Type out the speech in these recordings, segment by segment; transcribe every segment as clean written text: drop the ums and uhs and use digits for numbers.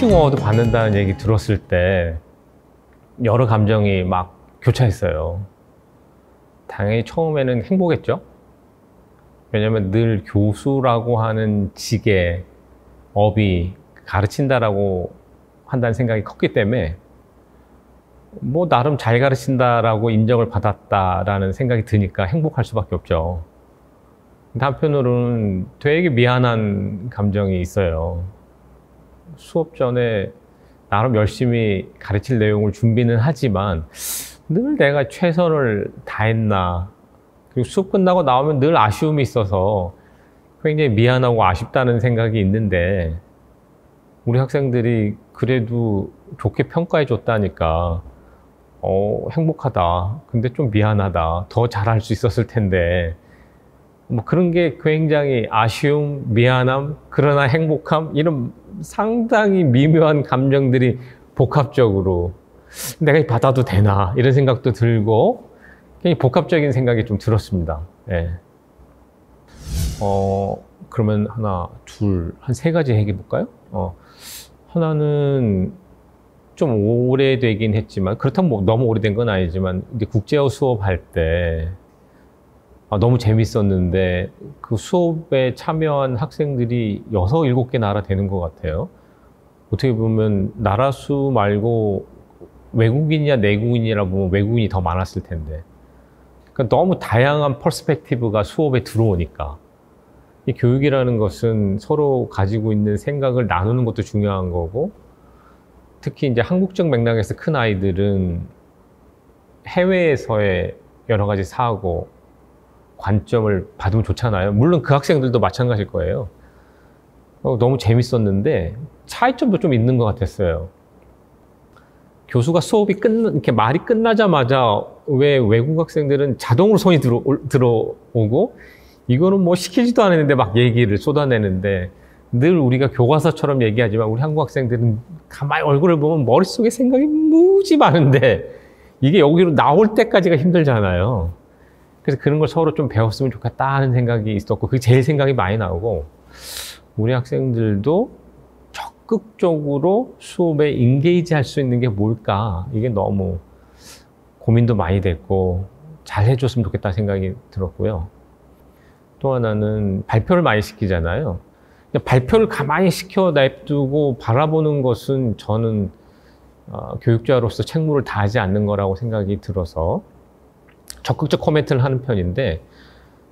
티칭 어워드 받는다는 얘기 들었을 때 여러 감정이 막 교차했어요. 당연히 처음에는 행복했죠. 왜냐면 늘 교수라고 하는 직의 업이 가르친다라고 한다는 생각이 컸기 때문에 뭐 나름 잘 가르친다라고 인정을 받았다라는 생각이 드니까 행복할 수밖에 없죠. 한편으로는 되게 미안한 감정이 있어요. 수업 전에 나름 열심히 가르칠 내용을 준비는 하지만 늘 내가 최선을 다했나, 그리고 수업 끝나고 나오면 늘 아쉬움이 있어서 굉장히 미안하고 아쉽다는 생각이 있는데, 우리 학생들이 그래도 좋게 평가해 줬다니까 행복하다, 근데 좀 미안하다, 더 잘할 수 있었을 텐데, 뭐 그런 게 굉장히 아쉬움, 미안함, 그러나 행복함, 이런 상당히 미묘한 감정들이 복합적으로 내가 받아도 되나 이런 생각도 들고 굉장히 복합적인 생각이 좀 들었습니다. 예. 그러면 하나, 둘, 한 세 가지 얘기해 볼까요? 하나는 좀 오래되긴 했지만, 그렇다면 뭐 너무 오래된 건 아니지만, 이제 국제어 수업할 때 너무 재밌었는데 그 수업에 참여한 학생들이 6, 7개 나라 되는 것 같아요. 어떻게 보면 나라 수 말고 외국인이냐 내국인이라 보면 외국인이 더 많았을 텐데, 그러니까 너무 다양한 퍼스펙티브가 수업에 들어오니까, 이 교육이라는 것은 서로 가지고 있는 생각을 나누는 것도 중요한 거고, 특히 이제 한국적 맥락에서 큰 아이들은 해외에서의 여러 가지 사고, 관점을 받으면 좋잖아요. 물론 그 학생들도 마찬가지일 거예요. 너무 재밌었는데 차이점도 좀 있는 것 같았어요. 교수가 수업이 이렇게 말이 끝나자마자 왜 외국 학생들은 자동으로 손이 들어오고, 이거는 뭐 시키지도 않았는데 막 얘기를 쏟아내는데, 늘 우리가 교과서처럼 얘기하지만 우리 한국 학생들은 가만히 얼굴을 보면 머릿속에 생각이 무지 많은데 이게 여기로 나올 때까지가 힘들잖아요. 그래서 그런 걸 서로 좀 배웠으면 좋겠다 하는 생각이 있었고, 그게 제일 생각이 많이 나오고, 우리 학생들도 적극적으로 수업에 인게이지 할 수 있는 게 뭘까, 이게 너무 고민도 많이 됐고 잘 해줬으면 좋겠다 생각이 들었고요. 또 하나는 발표를 많이 시키잖아요. 발표를 가만히 시켜 냅두고 바라보는 것은 저는 교육자로서 책무를 다하지 않는 거라고 생각이 들어서 적극적 코멘트를 하는 편인데,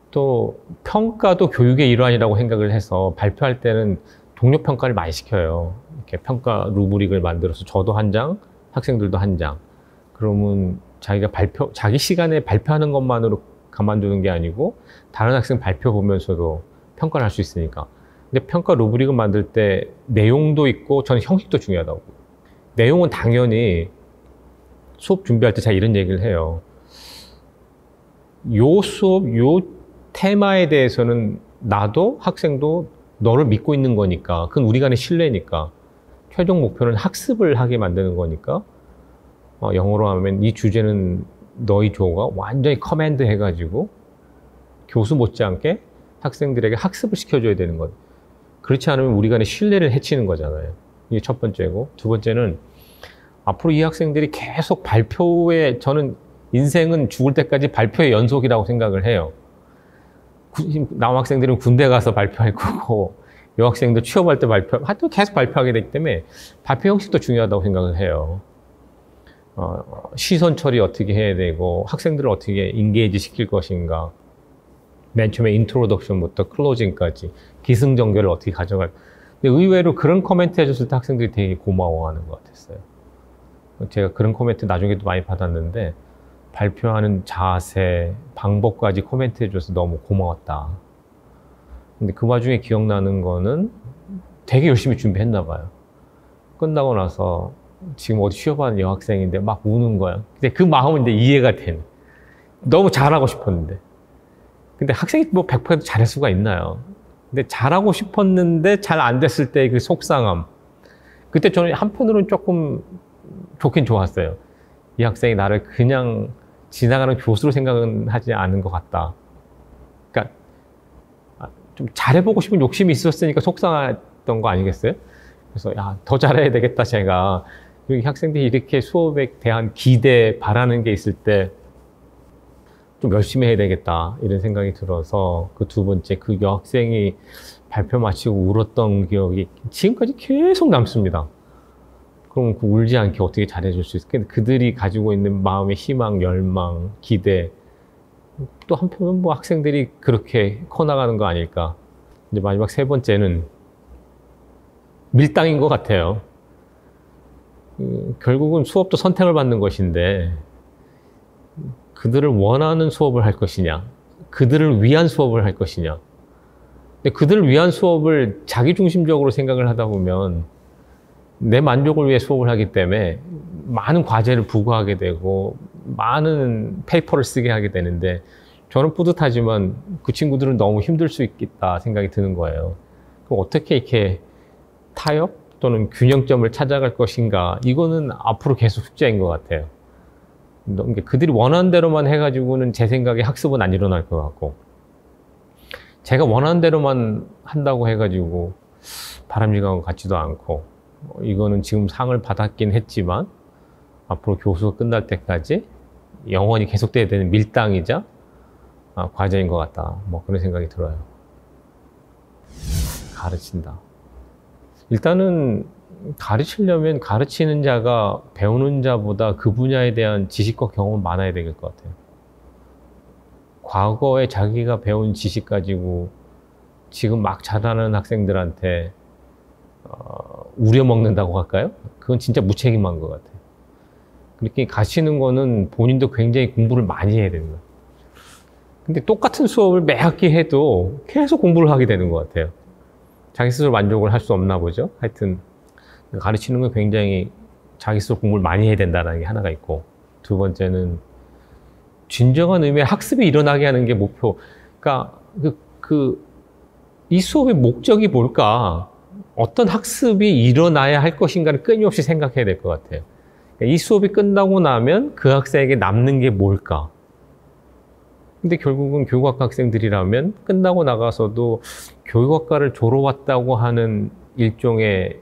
또 평가도 교육의 일환이라고 생각을 해서 발표할 때는 동료 평가를 많이 시켜요. 이렇게 평가 루브릭을 만들어서 저도 한 장, 학생들도 한 장. 그러면 자기 시간에 발표하는 것만으로 가만두는 게 아니고 다른 학생 발표 보면서도 평가를 할 수 있으니까. 근데 평가 루브릭을 만들 때 내용도 있고 저는 형식도 중요하다고. 내용은 당연히 수업 준비할 때 제가 이런 얘기를 해요. 요 수업, 요 테마에 대해서는 나도 학생도 너를 믿고 있는 거니까, 그건 우리 간의 신뢰니까, 최종 목표는 학습을 하게 만드는 거니까, 영어로 하면 이 주제는 너희 조가 완전히 커맨드 해가지고 교수 못지않게 학생들에게 학습을 시켜줘야 되는 것. 그렇지 않으면 우리 간의 신뢰를 해치는 거잖아요. 이게 첫 번째고, 두 번째는 앞으로 이 학생들이 계속 발표에, 저는 인생은 죽을 때까지 발표의 연속이라고 생각을 해요. 남학생들은 군대 가서 발표할 거고, 여학생도 취업할 때 하여튼 계속 발표하게 되기 때문에 발표 형식도 중요하다고 생각을 해요. 시선 처리 어떻게 해야 되고, 학생들을 어떻게 인게이지 시킬 것인가, 맨 처음에 인트로덕션부터 클로징까지 기승전결을 어떻게 가져갈. 근데 의외로 그런 코멘트 해줬을 때 학생들이 되게 고마워하는 것 같았어요. 제가 그런 코멘트 나중에도 많이 받았는데, 발표하는 자세, 방법까지 코멘트 해줘서 너무 고마웠다. 근데 그 와중에 기억나는 거는 되게 열심히 준비했나 봐요. 끝나고 나서 지금 어디 취업하는 여학생인데 막 우는 거야. 근데 그 마음은 이제 이해가 되는. 너무 잘하고 싶었는데. 근데 학생이 뭐 100% 잘할 수가 있나요? 근데 잘하고 싶었는데 잘 안 됐을 때 그 속상함. 그때 저는 한편으로는 조금 좋긴 좋았어요. 이 학생이 나를 그냥 지나가는 교수로 생각은 하지 않은 것 같다. 그러니까 좀 잘해보고 싶은 욕심이 있었으니까 속상했던 거 아니겠어요? 그래서 야, 더 잘해야 되겠다 제가. 그리고 학생들이 이렇게 수업에 대한 기대, 바라는 게 있을 때 좀 열심히 해야 되겠다 이런 생각이 들어서 그 두 번째 그 여학생이 발표 마치고 울었던 기억이 지금까지 계속 남습니다. 그럼 그 울지 않게 어떻게 잘해줄 수 있을까? 그들이 가지고 있는 마음의 희망, 열망, 기대 또 한편은 뭐 학생들이 그렇게 커나가는 거 아닐까. 이제 마지막 세 번째는 밀당인 것 같아요. 결국은 수업도 선택을 받는 것인데 그들을 원하는 수업을 할 것이냐, 그들을 위한 수업을 할 것이냐. 근데 그들을 위한 수업을 자기중심적으로 생각을 하다 보면 내 만족을 위해 수업을 하기 때문에 많은 과제를 부과하게 되고 많은 페이퍼를 쓰게 하게 되는데 저는 뿌듯하지만 그 친구들은 너무 힘들 수 있겠다 생각이 드는 거예요. 그럼 어떻게 이렇게 타협 또는 균형점을 찾아갈 것인가, 이거는 앞으로 계속 숙제인 것 같아요. 그들이 원하는 대로만 해가지고는 제 생각에 학습은 안 일어날 것 같고, 제가 원하는 대로만 한다고 해가지고 바람직한 것 같지도 않고, 이거는 지금 상을 받았긴 했지만 앞으로 교수가 끝날 때까지 영원히 계속돼야 되는 밀당이자 과제인 것 같다. 뭐 그런 생각이 들어요. 가르친다. 일단은 가르치려면 가르치는 자가 배우는 자보다 그 분야에 대한 지식과 경험은 많아야 될 것 같아요. 과거에 자기가 배운 지식 가지고 지금 막 잘하는 학생들한테 우려먹는다고 할까요? 그건 진짜 무책임한 것 같아요. 그렇게 가르치는 거는 본인도 굉장히 공부를 많이 해야 되는 거예요. 근데 똑같은 수업을 매 학기 해도 계속 공부를 하게 되는 것 같아요. 자기 스스로 만족을 할 수 없나 보죠. 하여튼 가르치는 건 굉장히 자기 스스로 공부를 많이 해야 된다는 게 하나가 있고, 두 번째는 진정한 의미의 학습이 일어나게 하는 게 목표. 그러니까 이 수업의 목적이 뭘까? 어떤 학습이 일어나야 할 것인가를 끊임없이 생각해야 될 것 같아요. 그러니까 이 수업이 끝나고 나면 그 학생에게 남는 게 뭘까? 근데 결국은 교육학과 학생들이라면 끝나고 나가서도 교육학과를 졸업했다고 하는 일종의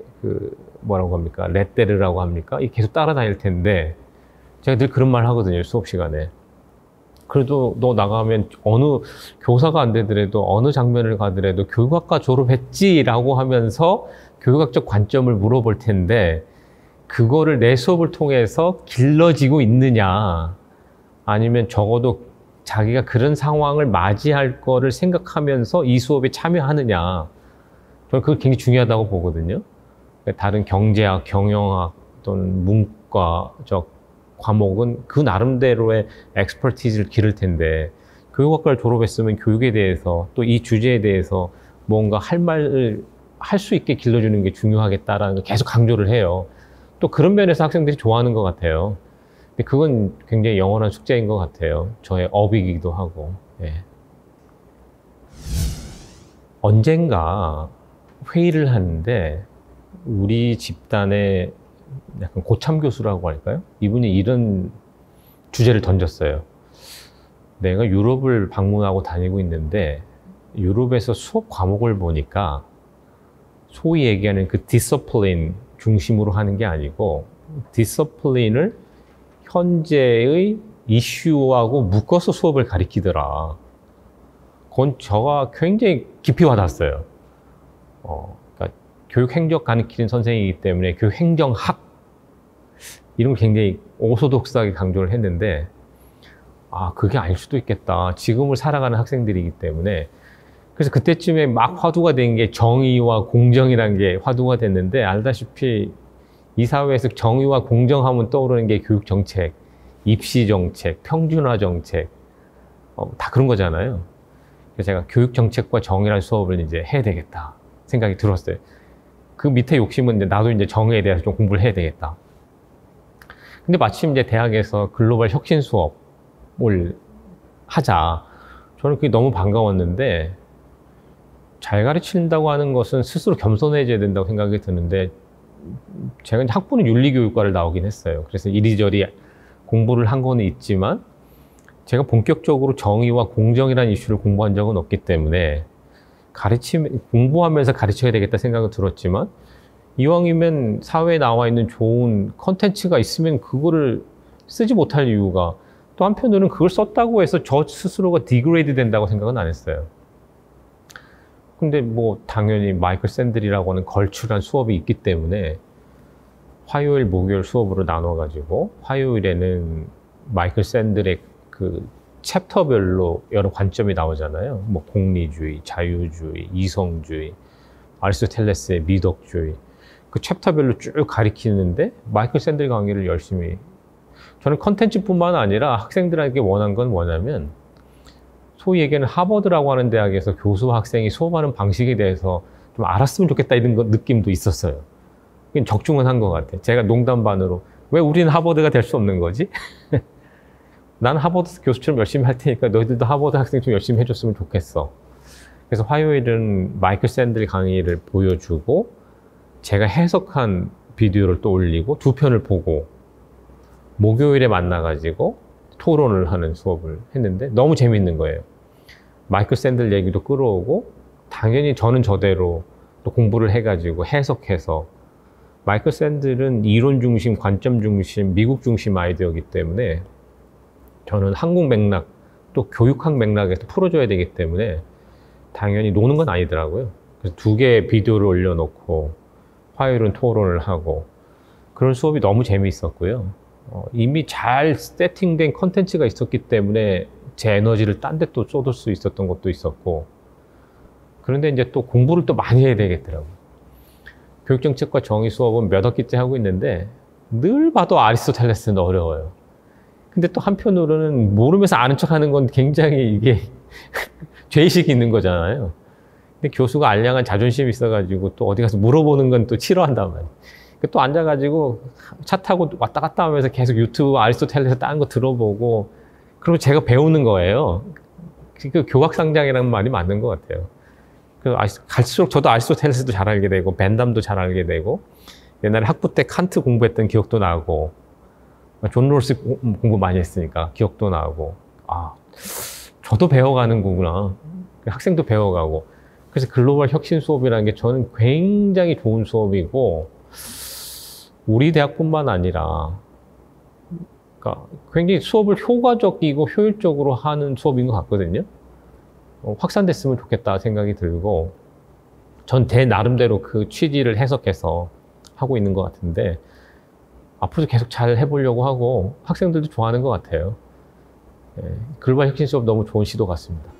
뭐라고 합니까? 레떼르라고 합니까? 이 계속 따라다닐 텐데, 제가 늘 그런 말 하거든요, 수업 시간에. 그래도 너 나가면 어느 교사가 안 되더라도 어느 장면을 가더라도 교육학과 졸업했지라고 하면서 교육학적 관점을 물어볼 텐데, 그거를 내 수업을 통해서 길러지고 있느냐, 아니면 적어도 자기가 그런 상황을 맞이할 거를 생각하면서 이 수업에 참여하느냐. 저는 그게 굉장히 중요하다고 보거든요. 다른 경제학, 경영학 또는 문과적 과목은 그 나름대로의 엑스퍼티즈를 기를 텐데, 교육학과를 졸업했으면 교육에 대해서 또 이 주제에 대해서 뭔가 할 말을 할 수 있게 길러주는 게 중요하겠다라는 걸 계속 강조를 해요. 또 그런 면에서 학생들이 좋아하는 것 같아요. 근데 그건 굉장히 영원한 숙제인 것 같아요. 저의 업이기도 하고. 예. 언젠가 회의를 하는데 우리 집단의 약간 고참 교수라고 할까요? 이분이 이런 주제를 던졌어요. 내가 유럽을 방문하고 다니고 있는데 유럽에서 수업 과목을 보니까 소위 얘기하는 그 디서플린 중심으로 하는 게 아니고 디서플린을 현재의 이슈하고 묶어서 수업을 가리키더라. 그건 저가 굉장히 깊이 와닿았어요. 그러니까 교육행정 가르치는 선생이기 때문에 교육행정학 이런 걸 굉장히 오소독스하게 강조를 했는데, 그게 아닐 수도 있겠다. 지금을 살아가는 학생들이기 때문에. 그래서 그때쯤에 막 화두가 된 게 정의와 공정이라는 게 화두가 됐는데, 알다시피 이 사회에서 정의와 공정하면 떠오르는 게 교육정책, 입시정책, 평준화정책, 다 그런 거잖아요. 그래서 제가 교육정책과 정의라는 수업을 이제 해야 되겠다 생각이 들었어요. 그 밑에 욕심은 이제 나도 이제 정의에 대해서 좀 공부를 해야 되겠다. 근데 마침 이제 대학에서 글로벌 혁신 수업을 하자. 저는 그게 너무 반가웠는데, 잘 가르친다고 하는 것은 스스로 겸손해져야 된다고 생각이 드는데, 제가 이제 학부는 윤리교육과를 나오긴 했어요. 그래서 이리저리 공부를 한 거는 있지만, 제가 본격적으로 정의와 공정이라는 이슈를 공부한 적은 없기 때문에, 공부하면서 가르쳐야 되겠다 생각은 들었지만, 이왕이면 사회에 나와 있는 좋은 컨텐츠가 있으면 그거를 쓰지 못할 이유가, 또 한편으로는 그걸 썼다고 해서 저 스스로가 디그레이드 된다고 생각은 안 했어요. 근데 뭐 당연히 마이클 샌들이라고 하는 걸출한 수업이 있기 때문에 화요일, 목요일 수업으로 나눠가지고 화요일에는 마이클 샌들의 그 챕터별로 여러 관점이 나오잖아요. 뭐 공리주의, 자유주의, 이성주의, 아리스토텔레스의 미덕주의, 그 챕터별로 쭉 가리키는데 마이클 샌들 강의를 열심히, 저는 컨텐츠뿐만 아니라 학생들에게 원한 건 뭐냐면, 소위 얘기하는 하버드라고 하는 대학에서 교수와 학생이 수업하는 방식에 대해서 좀 알았으면 좋겠다 이런 느낌도 있었어요. 적중은 한 것 같아요. 제가 농담 반으로 왜 우리는 하버드가 될 수 없는 거지? 난 하버드 교수처럼 열심히 할 테니까 너희들도 하버드 학생 좀 열심히 해줬으면 좋겠어. 그래서 화요일은 마이클 샌들 강의를 보여주고 제가 해석한 비디오를 또 올리고 두 편을 보고, 목요일에 만나가지고 토론을 하는 수업을 했는데 너무 재밌는 거예요. 마이클 샌들 얘기도 끌어오고, 당연히 저는 저대로 또 공부를 해가지고 해석해서, 마이클 샌들은 이론 중심, 관점 중심, 미국 중심 아이디어이기 때문에 저는 한국 맥락, 또 교육학 맥락에서 풀어줘야 되기 때문에 당연히 노는 건 아니더라고요. 그래서 두 개의 비디오를 올려놓고 화요일은 토론을 하고, 그런 수업이 너무 재미있었고요. 이미 잘 세팅된 컨텐츠가 있었기 때문에 제 에너지를 딴 데 또 쏟을 수 있었던 것도 있었고, 그런데 이제 또 공부를 또 많이 해야 되겠더라고요. 교육정책과 정의 수업은 몇 학기째 하고 있는데 늘 봐도 아리스토텔레스는 어려워요. 근데 또 한편으로는 모르면서 아는 척 하는 건 굉장히 이게 죄의식이 있는 거잖아요. 근데 교수가 알량한 자존심이 있어가지고 또 어디 가서 물어보는 건 또 싫어한단 말이에요. 또 앉아가지고 차 타고 왔다 갔다 하면서 계속 유튜브 아리스토텔레스 다른 거 들어보고, 그리고 제가 배우는 거예요. 그 교각상장이라는 말이 맞는 것 같아요. 갈수록 저도 아리스토텔레스도 잘 알게 되고 벤담도 잘 알게 되고, 옛날에 학부 때 칸트 공부했던 기억도 나고, 존 롤스 공부 많이 했으니까 기억도 나고, 아, 저도 배워가는 거구나. 학생도 배워가고. 그래서 글로벌 혁신 수업이라는 게 저는 굉장히 좋은 수업이고, 우리 대학뿐만 아니라 그러니까 굉장히 수업을 효과적이고 효율적으로 하는 수업인 것 같거든요. 확산됐으면 좋겠다 생각이 들고, 전 제 나름대로 그 취지를 해석해서 하고 있는 것 같은데, 앞으로도 계속 잘 해보려고 하고 학생들도 좋아하는 것 같아요. 글로벌 혁신 수업 너무 좋은 시도 같습니다.